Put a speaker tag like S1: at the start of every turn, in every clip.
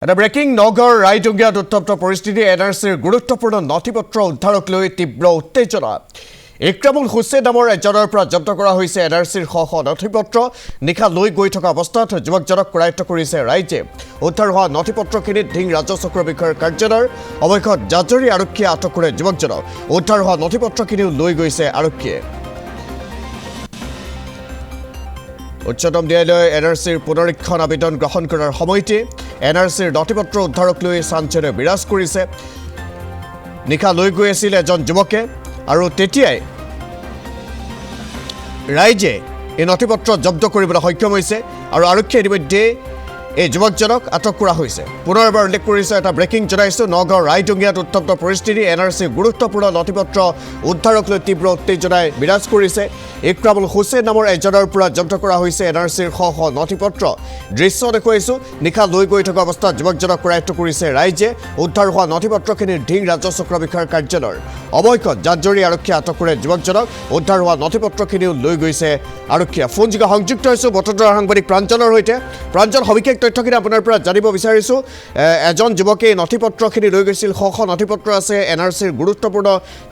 S1: এটা ব্ৰেকিং নগৰ ৰাইডুঙ্গিয়াত উত্তপ্ত পৰিস্থিতি এনআৰচিৰ গুৰুত্বপূৰ্ণ নথিপত্ৰ উদ্ধাৰক লৈ তীব্ৰ উত্তেজনা ইক্ৰামুল হুছেইন নামৰ এজনৰ পৰা জব্দ কৰা হৈছে এনআৰচিৰ শ নথিপত্ৰ নিশা লৈ গৈ থকা অৱস্থাত যুৱকজনক কৰায়ত্ব কৰিছে ৰাইজে উদ্ধাৰ হোৱা নথিপত্ৰখিনিত ধিং ৰাজহ চক্ৰ বিষয়াৰ কাৰ্যালয়ৰ অৱশেষত জাজৰি আৰক্ষীয়ে আটক কৰে যুৱকজনক উদ্ধাৰ হোৱা নথিপত্ৰখিনিও লৈ গৈছে আৰক্ষীয়ে উচ্চতম ন্যায়ালয়ে এনআৰচিৰ পুনৰীক্ষণ আবেদন গ্ৰহণ কৰাৰ সময়তে এনআৰচিৰ নথিপত্ৰ উদ্ধাৰক লৈ চাঞ্চল্য বিৰাজ কৰিছে নিশা লৈ গৈ আছিল এজন যুৱকে আৰু তেতিয়াই ৰাইজে এই নথিপত্ৰ জব্দ কৰিবলৈ সক্ষম হৈছে আৰু আৰক্ষীয়ে ইতিমধ্যে এই যুৱকজনক আটক কৰা হৈছে পুনৰ এবাৰ উল্লেখ কৰিছে এটা ব্ৰেকিং জনাইছো নগাঁও ৰাইডুঙ্গিয়াত উত্তপ্ত পৰিস্থিতি এনআৰচিৰ গুৰুত্বপূৰ্ণ নথিপত্ৰ উদ্ধাৰক লৈ তীব্ৰ উত্তেজনাই বিৰাজ কৰিছে ইক্ৰামুল হুছেইন নামৰ এজনৰ পৰা জব্দ কৰা হৈছে এনআৰচিৰ শ নথিপত্ৰ দৃশ্য দেখুৱাইছো নিশা লৈ গৈ থকা অৱস্থাত যুৱকজনক কৰায়ত্ব কৰিছে ৰাইজে উদ্ধাৰ হোৱা নথিপত্ৰখিনিৰ ধিং ৰাজহ চক্ৰ বিষয়াৰ কাৰ্যালয়ৰ অৱশেষত জাজৰি আৰক্ষীয়ে আটক কৰে যুৱকজনক উদ্ধাৰ হোৱা নথিপত্ৰখিনিও লৈ গৈছে আৰক্ষীয়ে ফোনযোগে সংযুক্ত হৈছোঁ বটদ্ৰৱাৰ সাংবাদিক প্ৰাঞ্জলৰ সৈতে প্ৰাঞ্জল সবিশেষ তথ্যখিনি আপোনাৰ পৰা জানিব বিচাৰিছোঁ এজন যুৱকে নথিপত্ৰখিনি লৈ গৈছিল শ নথিপত্ৰ আছে এনআৰচিৰ গুৰুত্বপূৰ্ণ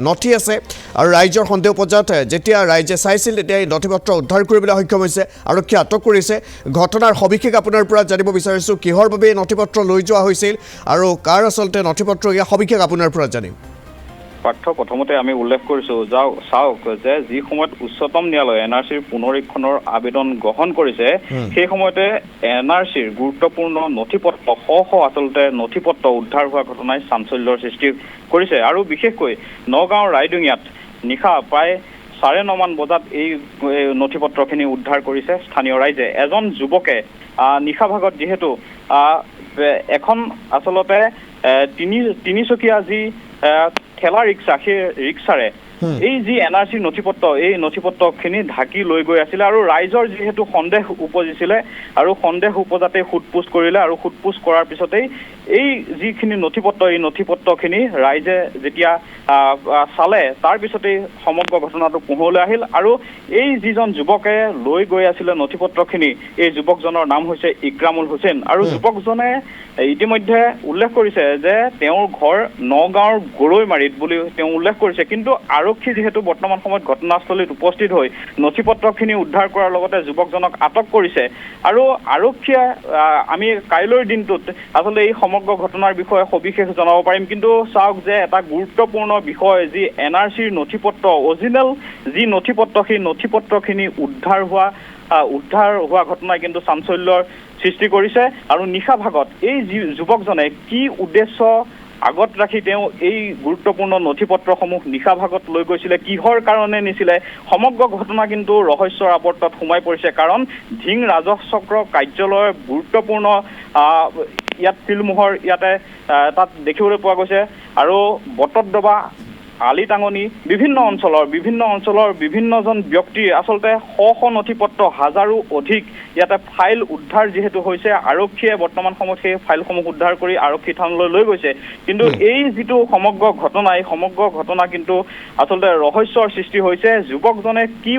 S1: নথি আছে আৰু ৰাইজৰ সন্দেহ পৰ্যায়ত যেতিয়া ৰাইজে চাইছিল তেতিয়া এই নথিপত্ৰ উদ্ধাৰ কৰিবলৈ সক্ষম হৈছে আৰক্ষীয়ে আটক কৰিছে ঘটনাৰ সবিশেষ আপোনাৰ পৰা জানিব বিচাৰিছোঁ কিহৰ বাবে এই নথিপত্ৰ লৈ যোৱা হৈছিল আৰু কাৰ আচলতে নথিপত্ৰ ইয়াৰ সবিশেষ আপোনাৰ পৰা জানিম
S2: পাঠ্য প্ৰথমতে আমি উল্লেখ কৰিছোঁ চাওক যে যি সময়ত উচ্চতম ন্যায়ালয়ে এনআৰচিৰ পুনৰীক্ষণৰ আবেদন গ্ৰহণ কৰিছে সেই সময়তে এনআৰচিৰ গুৰুত্বপূৰ্ণ নথিপত্ৰ শ আচলতে নথিপত্ৰ উদ্ধাৰ হোৱা ঘটনাই চাঞ্চল্যৰ সৃষ্টি কৰিছে আৰু বিশেষকৈ নগাঁও ৰাইডুঙ্গিয়াত নিশা প্ৰায় 9:30 মান বজাত এই নথিপত্ৰখিনি উদ্ধাৰ কৰিছে স্থানীয় ৰাইজে এজন যুৱকে নিশা ভাগত যিহেতু এখন আচলতে তিনিচকীয়া যি ঠেলা ৰিক্সা সেই ৰিক্সাৰে এই যি এনআৰচি নথিপত্ৰ এই নথিপত্ৰখিনি ঢাকি লৈ গৈ আছিলে আৰু ৰাইজৰ যিহেতু সন্দেহ উপজিছিলে আৰু সন্দেহ উপজাতে সোধপোছ কৰিলে আৰু সোধপোছ কৰাৰ পিছতেই এই যিখিনি নথিপত্ৰ এই নথিপত্ৰখিনি ৰাইজে যেতিয়া চালে তাৰ পিছতেই সমগ্ৰ ঘটনাটো পোহৰলৈ আহিল আৰু এই যিজন যুৱকে লৈ গৈ আছিলে নথিপত্ৰখিনি এই যুৱকজনৰ নাম হৈছে ইক্ৰামুল হুছেইন আৰু যুৱকজনে ইতিমধ্যে উল্লেখ কৰিছে যে তেওঁৰ ঘৰ নগাঁৱৰ গৰৈমাৰীত বুলি তেওঁ উল্লেখ কৰিছে কিন্তু আৰক্ষী যিহেতু বৰ্তমান সময়ত ঘটনাস্থলীত উপস্থিত হৈ নথিপত্ৰখিনি উদ্ধাৰ কৰাৰ লগতে যুৱকজনক আটক কৰিছে আৰু আৰক্ষীয়ে আমি কাইলৈৰ দিনটোত আচলতে এই সমগ্ৰ ঘটনাৰ বিষয়ে সবিশেষ জনাব পাৰিম কিন্তু চাওক যে এটা গুৰুত্বপূৰ্ণ বিষয় যি এনআৰচিৰ নথিপত্ৰ অৰিজিনেল যি নথিপত্ৰ সেই নথিপত্ৰখিনি উদ্ধাৰ হোৱা ঘটনাই কিন্তু চাঞ্চল্যৰ সৃষ্টি কৰিছে আৰু নিশা ভাগত এই যুৱকজনে কি উদ্দেশ্য আগত ৰাখি তেওঁ এই গুৰুত্বপূৰ্ণ নথিপত্ৰসমূহ নিশা ভাগত লৈ গৈছিলে কিহৰ কাৰণে নিছিলে সমগ্ৰ ঘটনা কিন্তু ৰহস্যৰ আৱৰ্তত সোমাই পৰিছে কাৰণ ধিং ৰাজহ চক্ৰ কাৰ্যালয়ৰ গুৰুত্বপূৰ্ণ ইয়াত ফিল্ডমোহৰ ইয়াতে তাত দেখিবলৈ পোৱা গৈছে আৰু বটদ্ৰৱা আলিটাঙনি বিভিন্ন অঞ্চলৰ বিভিন্নজন ব্যক্তি আচলতে শ নথিপত্ৰ হাজাৰো অধিক ইয়াতে ফাইল উদ্ধাৰ যিহেতু হৈছে আৰক্ষীয়ে বৰ্তমান সময়ত সেই ফাইলসমূহ উদ্ধাৰ কৰি আৰক্ষী থানালৈ লৈ গৈছে কিন্তু এই যিটো সমগ্ৰ ঘটনা এই সমগ্ৰ ঘটনা কিন্তু আচলতে ৰহস্যৰ সৃষ্টি হৈছে যুৱকজনে কি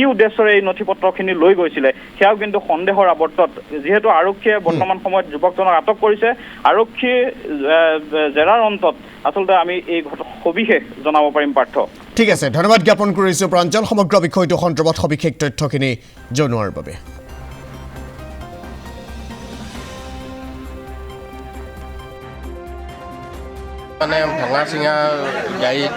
S2: উদ্দেশ্যৰে এই নথিপত্ৰখিনি লৈ গৈছিলে সেয়াও কিন্তু সন্দেহৰ আৱৰ্তত যিহেতু আৰক্ষীয়ে বৰ্তমান সময়ত যুৱকজনক আটক কৰিছে আৰক্ষী জেৰাৰ অন্তত আচলতে আমি এই সবিশেষ জনাব পাৰিম পাৰ্থ
S1: ঠিক আছে ধন্যবাদ জ্ঞাপন কৰিছোঁ প্ৰাঞ্জল সমগ্ৰ বিষয়টো সন্দৰ্ভত সবিশেষ তথ্যখিনি জনোৱাৰ বাবে
S3: মানে ভঙা চিঙা গাড়ীত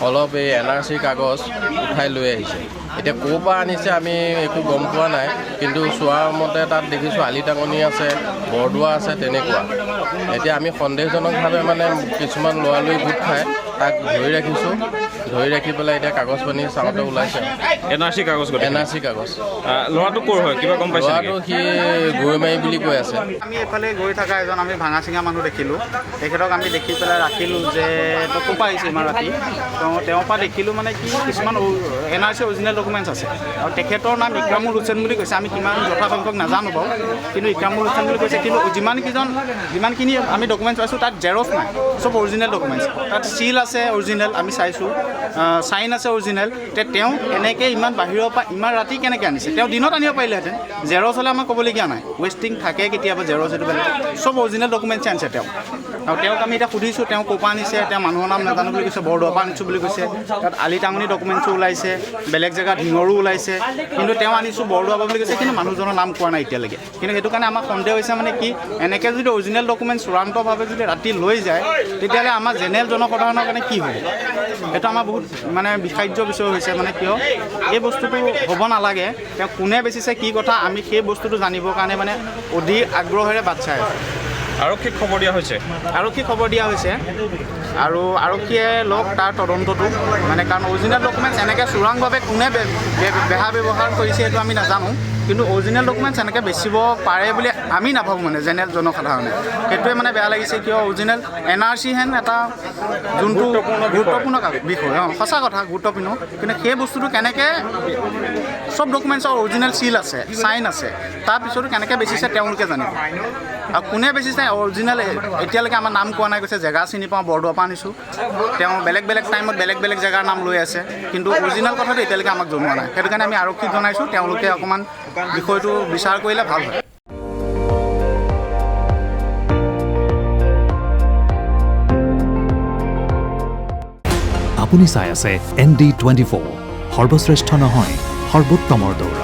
S3: অলপ এই এনআৰচি কাগজ উঠাই লৈ আহিছে এতিয়া ক'ৰ পৰা আনিছে আমি একো গম পোৱা নাই কিন্তু চোৱাৰ মতে তাত দেখিছোঁ আলিটাঙনি আছে বৰদোৱা আছে তেনেকুৱা এতিয়া আমি সন্দেহজনকভাৱে মানে কিছুমান লৰালৰি গোট খাই তাক ধৰি ৰাখি পেলাই এতিয়া কাগজ পানী চাওঁতে ওলাইছে
S4: এনআৰচি কাগজ
S3: ল'ৰাটো
S4: ক'ৰ হয় কিবা গম পাইছে
S3: ল'ৰাটো সি গৰৈমাৰী বুলি কৈ আছে
S5: আমি এইফালে গৈ থকা এজন আমি ভাঙা চিঙা মানুহ দেখিলোঁ তেখেতক আমি দেখি পেলাই ৰাখিলোঁ যে তই ক'ৰ পৰা আহিছে ইমান ৰাতি তেওঁৰ পৰা দেখিলোঁ মানে কি কিছুমান এনআৰচি অৰিজিনেল ডকুমেণ্টছ আছে আৰু তেখেতৰ নাম ইক্ৰামুল হুছেইন বুলি কৈছে আমি কিমান যথাসংখ্যক নাজানো বাৰু কিন্তু ইক্ৰামুল হুছেইন বুলি কৈছে কিন্তু যিমানখিনি আমি ডকুমেণ্টছ পাইছোঁ তাত জেৰক্স নাই চব অৰিজিনেল ডকুমেণ্টছ তাত চিল আছে আছে অৰিজিনেল, আমি চাইছোঁ, চাইন আছে অৰিজিনেল, তেওঁ এনেকৈ ইমান বাহিৰৰ পৰা ইমান ৰাতি কেনেকৈ আনিছে? তেওঁ দিনত আনিব পাৰিলেহেঁতেন, জেৰক্স হ'লে আমাক ক'বলগীয়া নাই, ৱেষ্টিং থাকে কেতিয়াবা জেৰক্স এইটো বেলেগ, চব অৰিজিনেল ডকুমেণ্টছ আনিছে তেওঁ। আৰু তেওঁক আমি এতিয়া সুধিছোঁ তেওঁ ক'ৰ পৰা আনিছে, তেওঁ মানুহৰ নাম নাজানো বুলি কৈছে, বৰদোৱাৰ পৰা আনিছোঁ বুলি কৈছে। তাত আলিটাঙনি ডকুমেণ্টছো ওলাইছে, বেলেগ জেগাত ঢিঙৰো ওলাইছে, কিন্তু তেওঁ আনিছোঁ বৰদোৱাৰ পৰা বুলি কৈছে, কিন্তু মানুহজনৰ নাম কোৱা নাই এতিয়ালৈকে। কিন্তু সেইটো কাৰণে আমাৰ সন্দেহ হৈছে মানে কি, এনেকৈ যদি অৰিজিনেল ডকুমেণ্ট চূড়ান্তভাৱে যদি ৰাতি লৈ যায়, তেতিয়াহ'লে আমাৰ জেনেৰেল জনসাধাৰণৰ কাৰণে কি হ'ব? সেইটো আমাৰ বহুত মানে বিষাদ্য বিষয় হৈছে। মানে কিয় এই বস্তুটো হ'ব নালাগে, তেওঁ কোনে বেচিছে কি কথা, আমি সেই বস্তুটো জানিবৰ কাৰণে মানে অধীৰ আগ্ৰহেৰে বাট চাই আছোঁ।
S4: আৰক্ষীক খবৰ দিয়া হৈছে?
S5: আৰক্ষীক খবৰ দিয়া হৈছে, আৰু আৰক্ষীয়ে লওক তাৰ তদন্তটো, মানে কাৰণ অৰিজিনেল ডকুমেণ্টছ এনেকৈ চোৰাংভাৱে কোনে বেহা ব্যৱহাৰ কৰিছে সেইটো আমি নাজানো, কিন্তু অৰিজিনেল ডকুমেণ্টছ এনেকৈ বেচিব পাৰে বুলি আমি নাভাবোঁ, মানে জেনেৰেল জনসাধাৰণে। সেইটোৱে মানে বেয়া লাগিছে, কিয় অৰিজিনেল NRC হেন এটা যোনটো গুৰুত্বপূৰ্ণ বিষয়, সঁচা কথা গুৰুত্বপূৰ্ণ, কিন্তু সেই বস্তুটো কেনেকৈ চব ডকুমেণ্টছৰ অৰিজিনেল চিল আছে, চাইন আছে, তাৰপিছতো কেনেকৈ বেচিছে তেওঁলোকে জানিব। আৰু কোনে বেচিছে অৰিজিনেল এতিয়ালৈকে আমাৰ নাম কোৱা নাই, কৈছে জেগা চিনি পাওঁ, বৰদোৱাৰ পৰা আনিছোঁ, তেওঁ বেলেগ বেলেগ টাইমত বেলেগ বেলেগ জেগাৰ নাম লৈ আছে, কিন্তু অৰিজিনেল কথাটো এতিয়ালৈকে আমাক জনোৱা নাই। সেইটো কাৰণে আমি আৰক্ষীক জনাইছোঁ, তেওঁলোকে অকণমান বিষয়টো বিচাৰ কৰিলে ভাল হয়।
S6: আপুনি চাই আছে ND24, সৰ্বশ্ৰেষ্ঠ নহয় সৰ্বোত্তমৰ দৌৰ।